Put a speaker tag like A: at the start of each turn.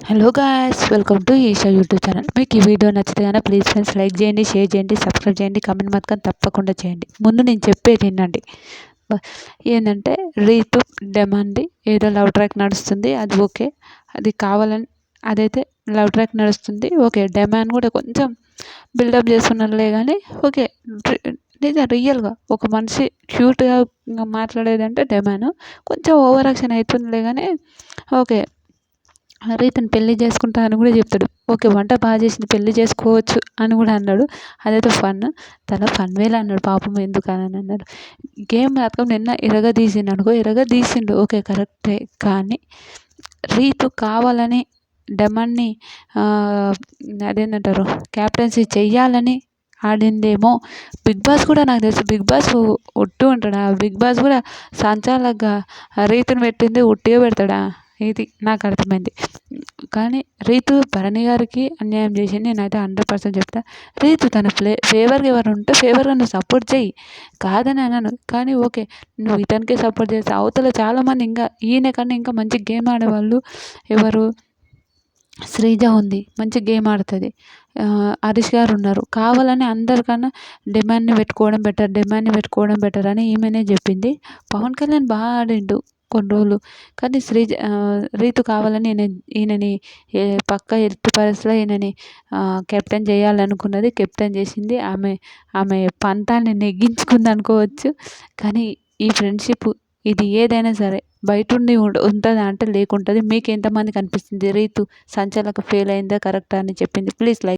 A: Hello guys, welcome to Eesha YouTube channel. మీకు ఈ video నచ్చితే కనుక ప్లీజ్ ఫ్రెండ్స్ లైక్ చేయండి, షేర్ చేయండి, సబ్స్క్రైబ్ చేయండి, కమెంట్ మాత్రం తప్పకుండా చేయండి. ముందు నేను చెప్పేది వినండి. ఏంటంటే రీతు డెమండి ఏదో లవ్ ట్రాక్ నడుస్తుంది, అది ఓకే. అది కావాలని అదైతే లవ్ ట్రాక్ నడుస్తుంది ఓకే. డెమాన్ కూడా కొంచెం బిల్డప్ చేస్తున్నారులే కానీ ఓకే. నిజం రియల్గా ఒక మనిషి క్యూట్గా మాట్లాడేదంటే డెమాన్ కొంచెం ఓవర్ యాక్షన్ అవుతుందిలే కానీ ఓకే. రీతుని పెళ్లి చేసుకుంటా అని కూడా చెప్తాడు. ఓకే, వంట బాగా చేసింది, పెళ్లి చేసుకోవచ్చు అని కూడా అన్నాడు. అదైతే ఫన్. తన ఫన్ వేలో అన్నాడు, పాపం ఎందుకని అన్నాడు. గేమ్ మాత్రం నిన్న ఇరగదీసిండు అనుకో, ఇరగదీసిండు ఓకే కరెక్టే. కానీ రీతు కావాలని డెమాన్ని అదేంటంటారు క్యాప్టెన్సీ చెయ్యాలని ఆడిందేమో. బిగ్ బాస్ కూడా నాకు తెలుసు బిగ్ బాస్ ఒట్టు ఉంటాడా? బిగ్ బాస్ కూడా సంచాలకుగా రీతుని పెట్టింది ఉట్టిగా పెడతాడా? ఇది నాకు అర్థమైంది. కానీ రీతు భరణి గారికి అన్యాయం చేసింది, నేనైతే 100% చెప్తా. రీతు తన ఫేవర్గా ఎవరు ఉంటే ఫేవర్గా నువ్వు సపోర్ట్ చెయ్యి, కాదని అన్నాను. కానీ ఓకే, నువ్వు ఇతనికే సపోర్ట్ చేస్తే అవతల చాలామంది ఇంకా ఈయన కన్నా ఇంకా మంచి గేమ్ ఆడేవాళ్ళు ఎవరు, శ్రీజ ఉంది, మంచి గేమ్ ఆడుతుంది. హరీష్ గారు ఉన్నారు. కావాలని అందరికన్నా డిమాండ్ని పెట్టుకోవడం బెటర్ అని ఈమెనే చెప్పింది. పవన్ కళ్యాణ్ బాగా ఆడిండు కొన్ని రోజులు. కానీ రీతు కావాలని ఈయనని పక్క ఎట్టి పరిస్థితిలో ఈయనని కెప్టెన్ చేయాలనుకున్నది, కెప్టెన్ చేసింది. ఆమె పంతాన్ని నెగ్గించుకుంది అనుకోవచ్చు. కానీ ఈ ఫ్రెండ్షిప్ ఇది ఏదైనా సరే బయటుండి ఉంటుందా అంటే లేకుంటుంది. మీకు ఎంతమందికి అనిపిస్తుంది రీతు సంచలక ఫెయిల్ అయిందా కరెక్టా అని చెప్పింది? Please like